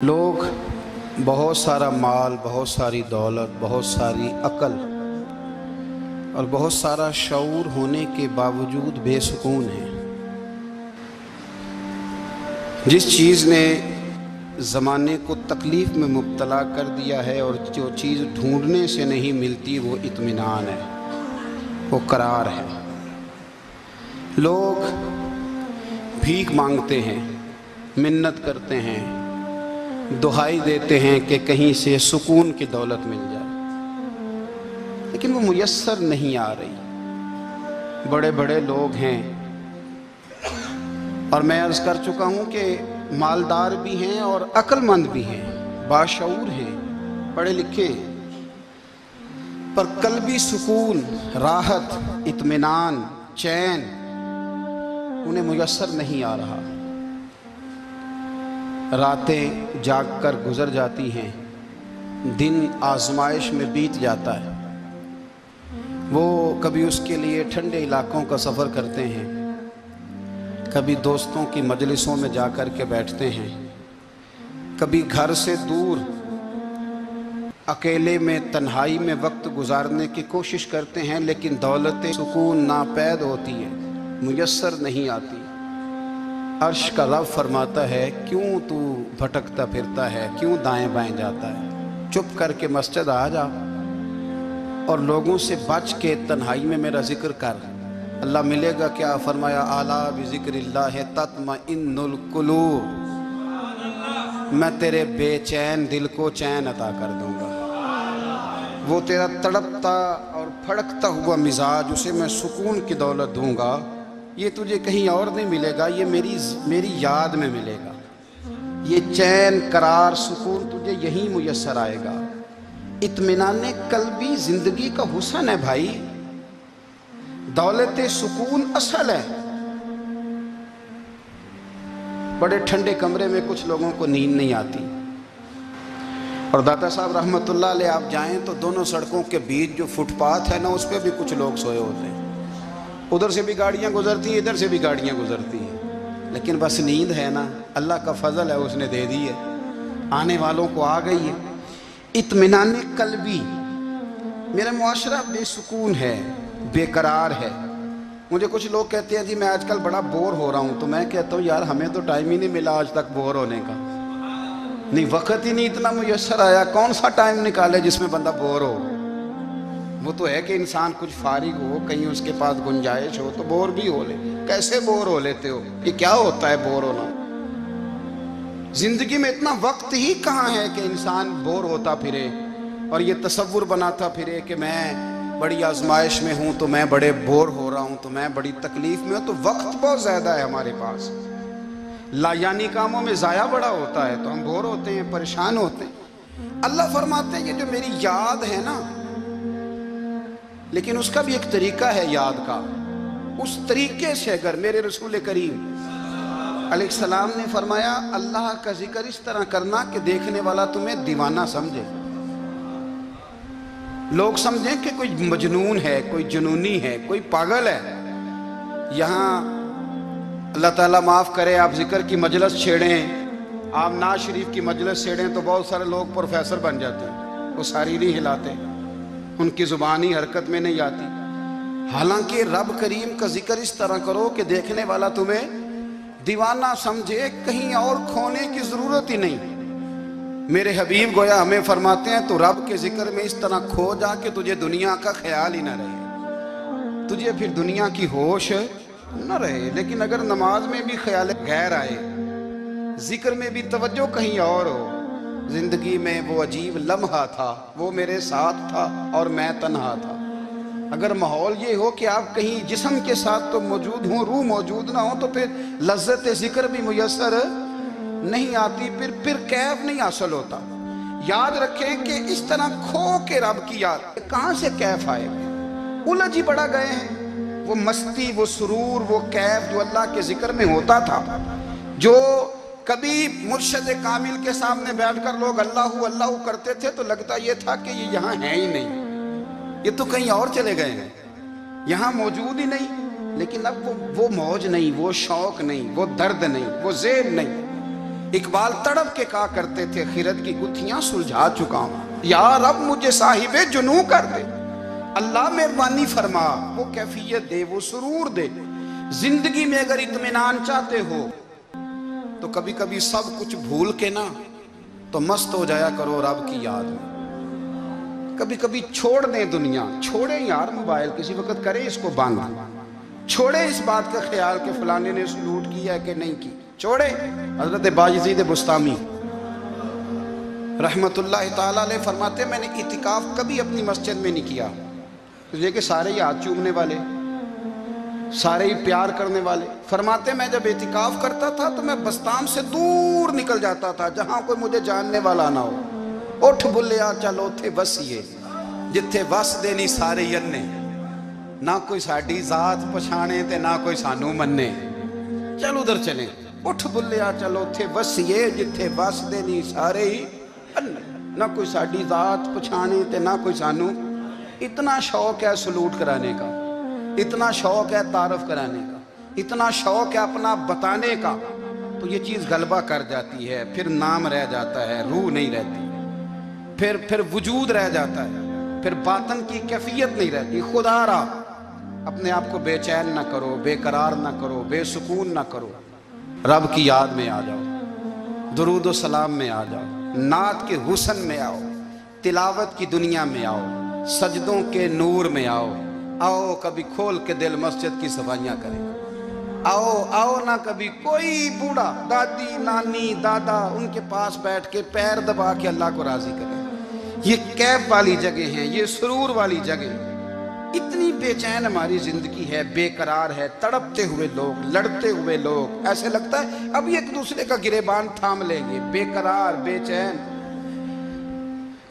लोग बहुत सारा माल, बहुत सारी दौलत, बहुत सारी अक्ल और बहुत सारा शऊर होने के बावजूद बेसुकून हैं। जिस चीज़ ने ज़माने को तकलीफ़ में मुब्तला कर दिया है और जो चीज़ ढूंढने से नहीं मिलती वो इत्मीनान है, वो करार है। लोग भीख मांगते हैं, मिन्नत करते हैं, दुहाई देते हैं कि कहीं से सुकून की दौलत मिल जाए, लेकिन वो मुयस्सर नहीं आ रही। बड़े बड़े लोग हैं और मैं अर्ज़ कर चुका हूँ कि मालदार भी हैं और अक्लमंद भी हैं, बाशऊर हैं, पढ़े लिखे, पर कल्बी सुकून, राहत, इत्मीनान, चैन उन्हें मुयस्सर नहीं आ रहा। रातें जाग कर गुजर जाती हैं, दिन आजमाइश में बीत जाता है। वो कभी उसके लिए ठंडे इलाकों का सफ़र करते हैं, कभी दोस्तों की मजलिसों में जाकर के बैठते हैं, कभी घर से दूर अकेले में तन्हाई में वक्त गुजारने की कोशिश करते हैं, लेकिन दौलत सुकून नापैद होती है, मुयस्सर नहीं आती। अर्श का रब फरमाता है, क्यों तू भटकता फिरता है, क्यों दाएं बाएं जाता है, चुप करके मस्जिद आ जा और लोगों से बच के तन्हाई में मेरा जिक्र कर। अल्लाह मिलेगा क्या? फरमाया, आला बिज़िक्रिल्लाह तत्मइन्नुल कुलूब, मैं तेरे बेचैन दिल को चैन अता कर दूंगा। वो तेरा तड़पता और फड़कता हुआ मिजाज, उसे मैं सुकून की दौलत दूंगा। ये तुझे कहीं और नहीं मिलेगा, ये मेरी याद में मिलेगा। ये चैन, करार, सुकून तुझे यहीं मुयस्सर आएगा। इत्मीनान कल्बी जिंदगी का हुस्न है भाई, दौलत सुकून असल है। बड़े ठंडे कमरे में कुछ लोगों को नींद नहीं आती, और दाता साहब रहमतुल्लाह अलैह आप जाएं तो दोनों सड़कों के बीच जो फुटपाथ है ना, उस पर भी कुछ लोग सोए होते हैं। उधर से भी गाड़ियां गुजरती हैं, इधर से भी गाड़ियां गुजरती हैं, लेकिन बस नींद है ना, अल्लाह का फजल है, उसने दे दी है, आने वालों को आ गई है। इत्मीनान कल्बी, मेरा मुआशरा बेसुकून है, बेकरार है। मुझे कुछ लोग कहते हैं जी मैं आजकल बड़ा बोर हो रहा हूँ, तो मैं कहता हूँ यार हमें तो टाइम ही नहीं मिला आज तक बोर होने का, नहीं वक्त ही नहीं इतना मुयस्सर आया। कौन सा टाइम निकाले जिसमें बंदा बोर हो? वो तो है कि इंसान कुछ फारिग हो, कहीं उसके पास गुंजाइश हो तो बोर भी हो ले। कैसे बोर हो लेते हो? ये क्या होता है बोर होना? जिंदगी में इतना वक्त ही कहाँ है कि इंसान बोर होता फिरे और ये तसव्वुर बनाता फिरे कि मैं बड़ी आजमाइश में हूँ, तो मैं बड़े बोर हो रहा हूँ, तो मैं बड़ी तकलीफ में हूँ। तो वक्त बहुत ज़्यादा है हमारे पास, लायानी कामों में ज़ाया बड़ा होता है, तो हम बोर होते हैं, परेशान होते हैं। अल्लाह फरमाते हैं ये जो मेरी याद है ना, लेकिन उसका भी एक तरीका है याद का। उस तरीके से अगर मेरे रसूल करीम अलैहिस्सलाम ने फरमाया, अल्लाह का जिक्र इस तरह करना कि देखने वाला तुम्हें दीवाना समझे, लोग समझें कि कोई मजनून है, कोई जुनूनी है, कोई पागल है। यहाँ अल्लाह ताला माफ़ करे, आप जिक्र की मजलिस छेड़ें, आप नाज शरीफ की मजलिस छेड़ें तो बहुत सारे लोग प्रोफेसर बन जाते हैं, वो सारी नहीं हिलाते, उनकी ज़ुबान ही हरकत में नहीं आती। हालांकि रब करीम का जिक्र इस तरह करो कि देखने वाला तुम्हें दीवाना समझे, कहीं और खोने की ज़रूरत ही नहीं। मेरे हबीब गोया हमें फरमाते हैं, तो रब के जिक्र में इस तरह खो जा कि तुझे दुनिया का ख्याल ही ना रहे, तुझे फिर दुनिया की होश न रहे। लेकिन अगर नमाज में भी ख्याल गैर आए, जिक्र में भी तवज्जो कहीं और हो, जिंदगी में वो अजीब लम्हा था, वो मेरे साथ था और मैं तन्हा था। अगर माहौल ये हो कि आप कहीं जिस्म के साथ तो मौजूद हो, रूह मौजूद ना हो, तो फिर लज्जत जिक्र भी मुयस्सर नहीं आती, फिर कैफ नहीं हासिल होता। याद रखें कि इस तरह खो के रब की याद कहाँ से कैफ आएगा? उलझ ही पड़ा गए हैं। वो मस्ती, वो सुरूर, वो कैफ जो अल्लाह के जिक्र में होता था, जो कभी मुर्शिद कामिल के सामने बैठकर लोग अल्लाहू अल्लाहू करते थे तो लगता ये था कि ये यहाँ है ही नहीं, ये तो कहीं और चले गए हैं, यहाँ मौजूद ही नहीं। लेकिन अब वो मौज नहीं, वो शौक नहीं, वो दर्द नहीं, वो ज़ेल नहीं। इकबाल तड़प के कहा करते थे, खिरत की गुत्थियां सुलझा चुका हूं, या रब मुझे साहिबे जुनू कर दे। अल्लाह मेहरबानी फरमा, वो कैफियत दे, वो सुरूर दे। जिंदगी में अगर इत्मीनान चाहते हो तो कभी कभी सब कुछ भूल के ना तो मस्त हो जाया करो रब की याद में। कभी कभी छोड़ दें दुनिया, छोड़े यार मोबाइल, किसी वक्त करें इसको बंद, छोड़े इस बात का ख्याल कि फलाने ने सलूट किया है कि नहीं की, छोड़े। हजरत बायजीद बुस्तामी रहमतुल्लाह ताला अलैह फरमाते, मैंने इतिकाफ कभी अपनी मस्जिद में नहीं किया, तो ये कि सारे ही हाथ चूमने वाले, सारे ही प्यार करने वाले। फरमाते मैं जब इतिकाफ करता था तो मैं बस्ताम से दूर निकल जाता था जहां कोई मुझे जानने वाला ना हो। उठ बुलिया चल उथे वसीए, जिथे वस देनी सारे यन्ने, ना कोई साडी जात पछाणे ते ना कोई सानू मन्ने, चल उधर चले। उठ बुलिया चल उथे वसीए, जिथे वस देनी सारे ही अन्ने, ना कोई साडी जात पछाणे ते ना कोई सानू। इतना शौक है सलूट कराने का, इतना शौक है तारफ कराने का, इतना शौक है अपना बताने का, तो ये चीज़ गलबा कर जाती है। फिर नाम रह जाता है, रूह नहीं रहती, फिर वजूद रह जाता है, फिर बातन की कैफियत नहीं रहती। खुदारा अपने आप को बेचैन ना करो, बेकरार ना करो, बेसुकून ना करो। रब की याद में आ जाओ, दुरूद व सलाम में आ जाओ, नात के हुस्न में आओ, तिलावत की दुनिया में आओ, सजदों के नूर में आओ। आओ कभी खोल के दिल मस्जिद की सफाइयाँ करें। आओ आओ ना कभी कोई बूढ़ा, दादी नानी दादा, उनके पास बैठ के पैर दबा के अल्लाह को राजी करें। ये कैफ वाली जगह है, ये सुरूर वाली जगह। इतनी बेचैन हमारी जिंदगी है, बेकरार है, तड़पते हुए लोग, लड़ते हुए लोग, ऐसे लगता है अब एक दूसरे का गिरेबान थाम लेंगे। बेकरार बेचैन।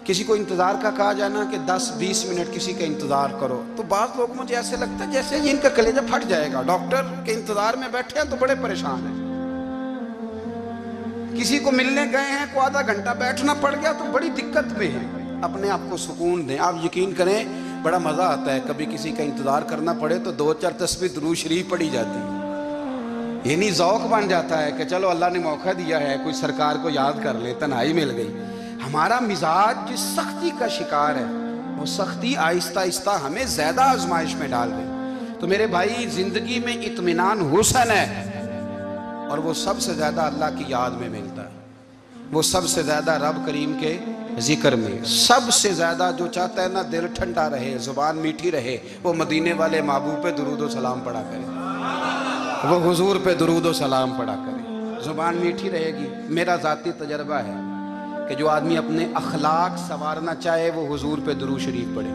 किसी को इंतजार का कहा जाना कि 10-20 मिनट किसी का इंतजार करो, तो बात लोग मुझे ऐसे लगता है जैसे ये इनका कलेजा फट जाएगा। डॉक्टर के इंतजार में बैठे हैं तो बड़े परेशान हैं। किसी को मिलने गए हैं, को आधा घंटा बैठना पड़ गया तो बड़ी दिक्कत में है। अपने आप को सुकून दें। आप यकीन करें बड़ा मजा आता है, कभी किसी का इंतजार करना पड़े तो 2-4 तस्बीह दुरूद शरीफ पड़ी जाती है। ये नहीं ज़ौक बन जाता है कि चलो अल्लाह ने मौका दिया है, कोई सरकार को याद कर ले, तन्हाई मिल गई। हमारा मिजाज जिस सख्ती का शिकार है, वो सख्ती आहिस्ता आहिस्ता हमें ज़्यादा आजमाइश में डाल दे। तो मेरे भाई, ज़िंदगी में इत्मीनान हुस्न है, और वो सबसे ज़्यादा अल्लाह की याद में मिलता है। वो सबसे ज़्यादा रब करीम के जिक्र में। सबसे ज़्यादा जो चाहता है ना दिल ठंडा रहे, ज़ुबान मीठी रहे, वो मदीने वाले महबूब पे दुरूद व सलाम पढ़ा करे, वो हुजूर पे दुरूद व सलाम पढ़ा करे, ज़ुबान मीठी रहेगी। मेरा ज़ाती तजर्बा है कि जो आदमी अपने अखलाक संवारना चाहे वो हुजूर पे दुरूद शरीफ पढ़े।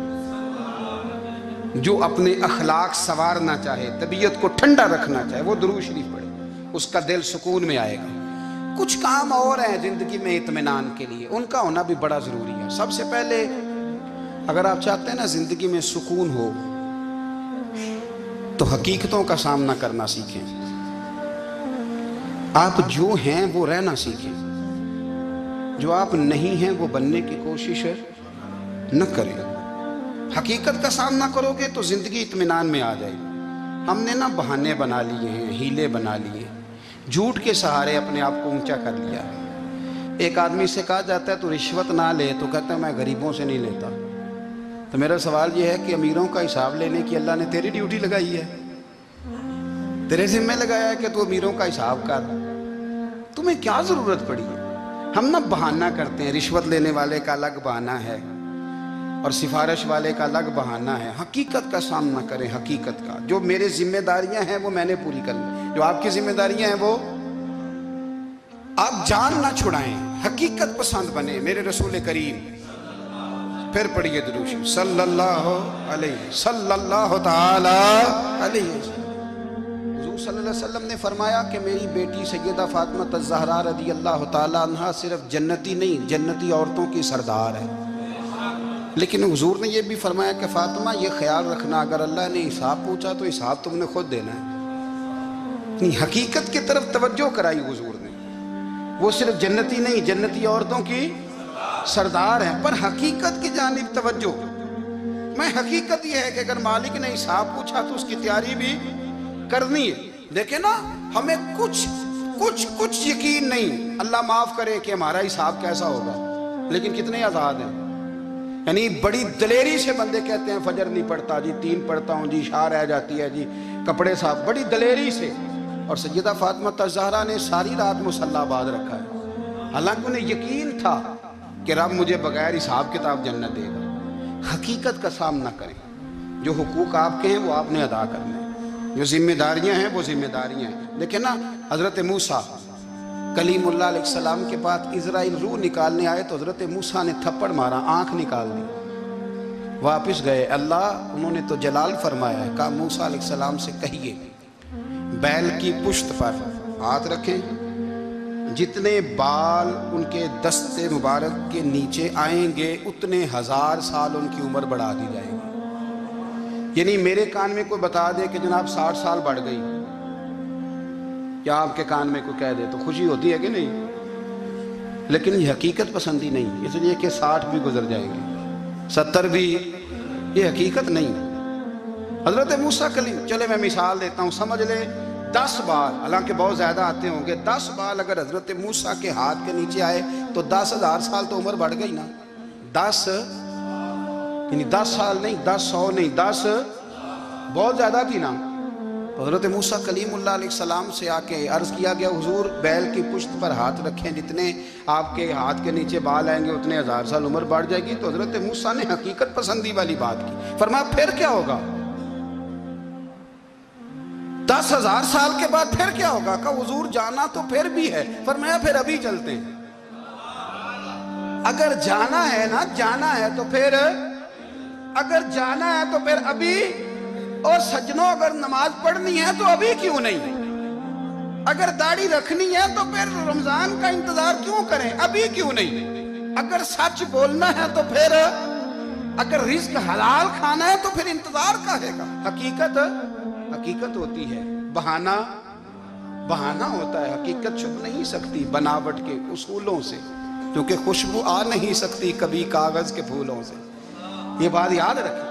जो अपने अखलाक संवारना चाहे, तबीयत को ठंडा रखना चाहे, वो दुरूद शरीफ पढ़े, उसका दिल सुकून में आएगा। कुछ काम और हैं ज़िंदगी में इत्मीनान के लिए, उनका होना भी बड़ा ज़रूरी है। सबसे पहले अगर आप चाहते हैं ना ज़िंदगी में सुकून हो, तो हकीकतों का सामना करना सीखें। आप जो हैं वो रहना सीखें, जो आप नहीं हैं वो बनने की कोशिश न करें। हकीकत का सामना करोगे तो ज़िंदगी इत्मीनान में आ जाएगी। हमने ना बहाने बना लिए हैं, हीले बना लिए, झूठ के सहारे अपने आप को ऊंचा कर लिया है। एक आदमी से कहा जाता है तो रिश्वत ना ले, तो कहता है मैं गरीबों से नहीं लेता। तो मेरा सवाल ये है कि अमीरों का हिसाब लेने की अल्लाह ने तेरी ड्यूटी लगाई है, तेरे जिम्मे लगाया है कि तू अमीरों का हिसाब कर। तुम्हें क्या ज़रूरत पड़ी है? हम ना बहाना करते हैं, रिश्वत लेने वाले का अलग बहाना है और सिफारिश वाले का अलग बहाना है। हकीकत का सामना करें, हकीकत का। जो मेरे जिम्मेदारियां हैं वो मैंने पूरी करनी, जो आपकी जिम्मेदारियां हैं वो आप जान ना छुड़ाएं, हकीकत पसंद बने। मेरे रसूल करीम, फिर पढ़िए दुरूद सल्लल्लाहु ताला अलैहि हुजूर सल्लल्लाहु अलैहि वसल्लम ने फरमाया कि मेरी बेटी सैयदा फातिमा अज़-ज़हरा रज़ी अल्लाह ताला अन्हा सिर्फ जन्नती नहीं, जन्नती औरतों की सरदार है। लेकिन हुजूर ने यह भी फरमाया कि फातिमा ये ख्याल रखना, अगर अल्लाह ने हिसाब पूछा तो हिसाब तुमने खुद देना है। नहीं, हकीकत की तरफ तवज्जो कराई हुजूर ने। वो सिर्फ जन्नती नहीं, जन्नती औरतों की सरदार है, पर हकीकत की जानिब तवज्जो। मैं हकीकत यह है कि अगर मालिक ने हिसाब पूछा तो उसकी तैयारी भी करनी है। देखे ना, हमें کچھ یقین نہیں. اللہ معاف کرے کہ ہمارا حساب کیسا ہوگا، لیکن کتنے آزاد ہیں. یعنی بڑی دلیری سے بندے کہتے ہیں فجر نہیں پڑھتا جی، 3 پڑھتا ہوں جی، عشاء رہ جاتی ہے جی، کپڑے صاف، بڑی دلیری سے. اور سیدہ فاطمہ الزہرا نے ساری رات مصلی آباد رکھا ہے، حالانکہ انہیں یقین تھا کہ رب مجھے بغیر حساب کتاب جنت دے گا. حقیقت کا سامنا کریں. جو حقوق آپ کے ہیں وہ آپ نے ادا کرنے ہیں، جو ذمہ داریاں ہیں وہ ذمہ داریاں ہیں. دیکھیں نا، حضرت موسیٰ کلیم اللہ علیہ السلام کے پاس اسرائیل روح نکالنے آئے تو حضرت موسیٰ نے تھپڑ مارا، آنکھ نکال دی، واپس گئے. اللہ انہوں نے تو جلال فرمایا ہے، کہا موسیٰ علیہ السلام سے کہیے بیل کی پشت پر ہاتھ رکھیں، جتنے بال ان کے دست مبارک کے نیچے آئیں گے اتنے 1000 سال ان کی عمر بڑھا دی جائے گی. یعنی میرے کان میں کوئی بتا دے کہ جناب 60 سال بڑھ گئی، یا آپ کے کان میں کوئی کہہ دے تو خوشی ہوتی ہے کہ نہیں؟ لیکن یہ حقیقت پسندی نہیں، اس لیے کہ 60 بھی گزر جائیں گے، 70 بھی، یہ حقیقت نہیں. حضرت موسیٰ کلیم، چلے میں مثال دیتا ہوں، سمجھ لے 10 بال، حالانکہ بہت زیادہ آتے ہوں گے، 10 بال اگر حضرت موسیٰ کے ہاتھ کے نیچے آئے تو 10,000 سال تو عمر بڑھ گئی نا. 10 یعنی 10 سال نہیں، 10 100 نہیں، 10 بہت زیادہ تھی نا. حضرت موسیٰ کلیم اللہ علیہ السلام سے آ کے عرض کیا گیا حضور بیل کی پشت پر ہاتھ رکھیں، جتنے آپ کے ہاتھ کے نیچے بال آئیں گے اتنے 1000 سال عمر بڑھ جائے گی. تو حضرت موسیٰ نے حقیقت پسندی والی بات کی، فرمایا پھر کیا ہوگا؟ 10,000 سال کے بعد پھر کیا ہوگا؟ کہا حضور جانا تو پھر بھی ہے. فرمایا پھر ابھی چلتے ہیں. اگر جانا ہے نا، جانا ہے تو پھر، اگر جانا ہے تو پھر ابھی. اور سجنوں اگر نماز پڑھنی ہے تو ابھی کیوں نہیں؟ اگر داڑھی رکھنی ہے تو پھر رمضان کا انتظار کیوں کریں؟ ابھی کیوں نہیں؟ اگر سچ بولنا ہے تو پھر، اگر رزق حلال کھانا ہے تو پھر انتظار کاہے گا؟ حقیقت ہوتی ہے، بہانہ ہوتا ہے. حقیقت چھپ نہیں سکتی بناوٹ کے اصولوں سے، کیونکہ خوشبو آ نہیں سکتی کبھی کاغذ کے پھولوں سے. یہ بات یاد رکھیں.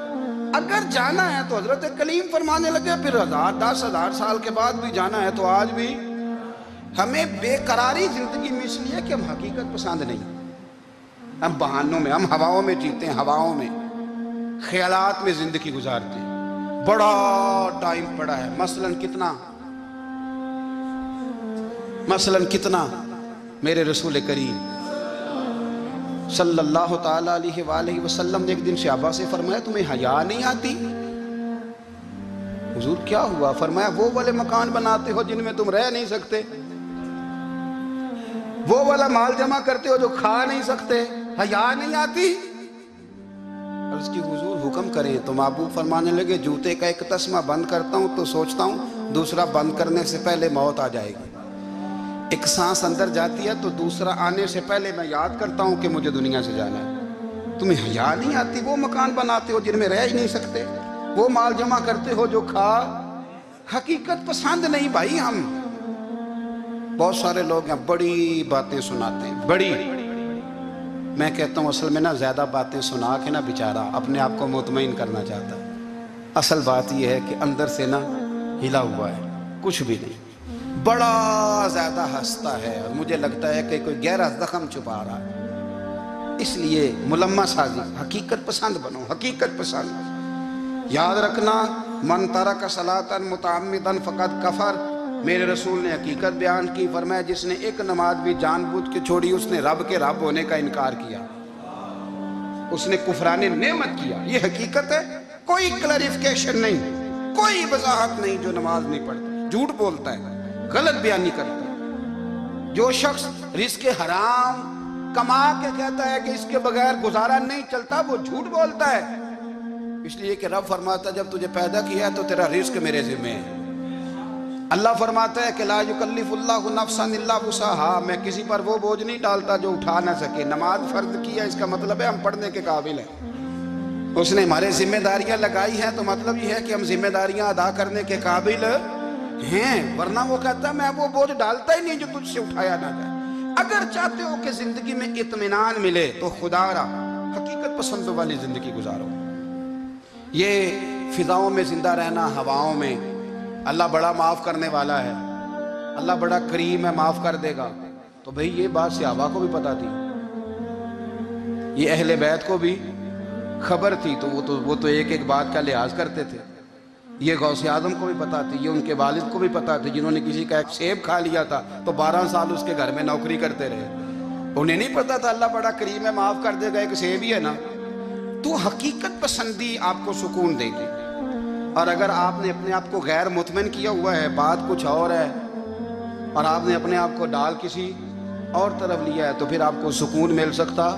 اگر جانا ہے تو حضرت کلیم فرمانے لگے پھر 10,000 سال کے بعد بھی جانا ہے تو آج بھی. ہمیں بے قراری زندگی میں اس لیے کہ ہم حقیقت پسند نہیں، ہم بہانوں میں، ہم ہواؤں میں جیتے ہیں، ہواؤں میں، خیالات میں زندگی گزارتے ہیں. بڑا ٹائم پڑا ہے، مثلاً کتنا میرے رسول کریم صلی اللہ تعالیٰ علیہ وآلہ وسلم نے ایک دن صحابہ سے فرمایا تمہیں حیا نہیں آتی؟ حضور کیا ہوا؟ فرمایا وہ والے مکان بناتے ہو جن میں تم رہ نہیں سکتے، وہ والا مال جمع کرتے ہو جو کھا نہیں سکتے، حیا نہیں آتی؟ عرض کی حضور حکم کریں. تو محبوب فرمانے لگے جوتے کا ایک تسمہ بند کرتا ہوں تو سوچتا ہوں دوسرا بند کرنے سے پہلے موت آ جائے گی. ایک سانس اندر جاتی ہے تو دوسرا آنے سے پہلے میں یاد کرتا ہوں کہ مجھے دنیا سے جانا ہے. تمہیں حیا نہیں آتی؟ وہ مکان بناتے ہو جن میں رہ ہی نہیں سکتے، وہ مال جمع کرتے ہو جو کھا. حقیقت پسند نہیں بھائی. ہم بہت سارے لوگ ہیں بڑی باتیں سناتے ہیں، بڑی، میں کہتا ہوں اصل میں نا زیادہ باتیں سنا کے نا بیچارہ اپنے آپ کو مطمئن کرنا چاہتا ہے. اصل بات یہ ہے کہ اندر سے نا ہلا ہوا ہے، کچھ بھی نہیں، بڑا زیادہ ہنستا ہے اور مجھے لگتا ہے کہ کوئی گہرا زخم چھپا رہا ہے. اس لیے ملمہ سازی، حقیقت پسند بنو، حقیقت پسند. یاد رکھنا من ترک صلاۃ متعمدا فقد کفر. میرے رسول نے حقیقت بیان کی، فرمایا جس نے ایک نماز بھی جان بوجھ کے چھوڑی اس نے رب کے رب ہونے کا انکار کیا، اس نے کفران نعمت کیا. یہ حقیقت ہے، کوئی کلیریفیکیشن نہیں، کوئی وضاحت نہیں. جو نماز نہیں پڑھتا جھوٹ بولتا ہے، غلط بیانی کرتا ہے. جو شخص رزق حرام کما کے کہتا ہے کہ اس کے بغیر گزارا نہیں چلتا، وہ جھوٹ بولتا ہے. اس لیے کہ رب فرماتا ہے جب تجھے پیدا کیا ہے تو تیرا رزق میرے ذمہ ہے. اللہ فرماتا ہے کہ لا یکلف اللہ نفسا الا وسعها، میں کسی پر وہ بوجھ نہیں ڈالتا جو اٹھا نہ سکے. نماز فرض کیا اس کا مطلب ہے ہم پڑھنے کے قابل ہیں. اس نے ہمارے ذمہ داریاں لگائی ہیں تو مطلب یہ ہے کہ ہم ذمہ داریاں ادا کرنے کے قابل ہیں. ورنہ وہ کہتا ہے میں وہ بوجھ ڈالتا ہی نہیں جو تجھ سے اٹھایا نہ جائے. اگر چاہتے ہو کہ زندگی میں اطمینان ملے تو خدا را حقیقت پسندوں والی زندگی گزارو. یہ فضاؤں میں زندہ رہنا، ہواؤں میں، اللہ بڑا معاف کرنے والا ہے. اللہ بڑا کریم ہے معاف کر دے گا، تو بھئی یہ بات صحابہ کو بھی پتا تھی، یہ اہل بیت کو بھی خبر تھی، تو وہ تو ایک ایک بات کا لحاظ کرتے تھے۔ یہ غوث اعظم کو بھی پتا تھی، یہ ان کے والد کو بھی پتا تھی، جنہوں نے کسی کا ایک سیب کھا لیا تھا تو 12 سال اس کے گھر میں نوکری کرتے رہے، انہیں نہیں پتا تھا اللہ بڑا کریم ہے معاف کر دے گا، ایک سیب ہی ہے نا۔ تو حقیقت پسندی آپ کو سکون دے گی، اور اگر آپ نے اپنے آپ کو غیر مطمئن کیا ہوا ہے، بات کچھ اور ہے، اور آپ نے اپنے آپ کو ڈال کسی اور طرف لیا ہے، تو پھر آپ کو سکون مل سکتا؟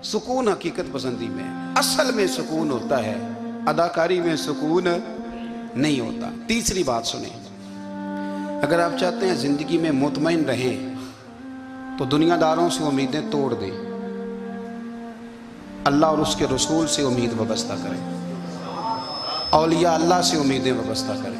سکون حقیقت پسندی میں، اصل میں سکون ہوتا ہے، اداکاری میں سکون نہیں ہوتا۔ تیسری بات سنیں، اگر آپ چاہتے ہیں زندگی میں مطمئن رہیں تو دنیا داروں سے امیدیں توڑ دیں، اللہ اور اس کے رسول سے امید وابستہ کریں، اولیاء اللہ سے امیدیں وابستہ کریں۔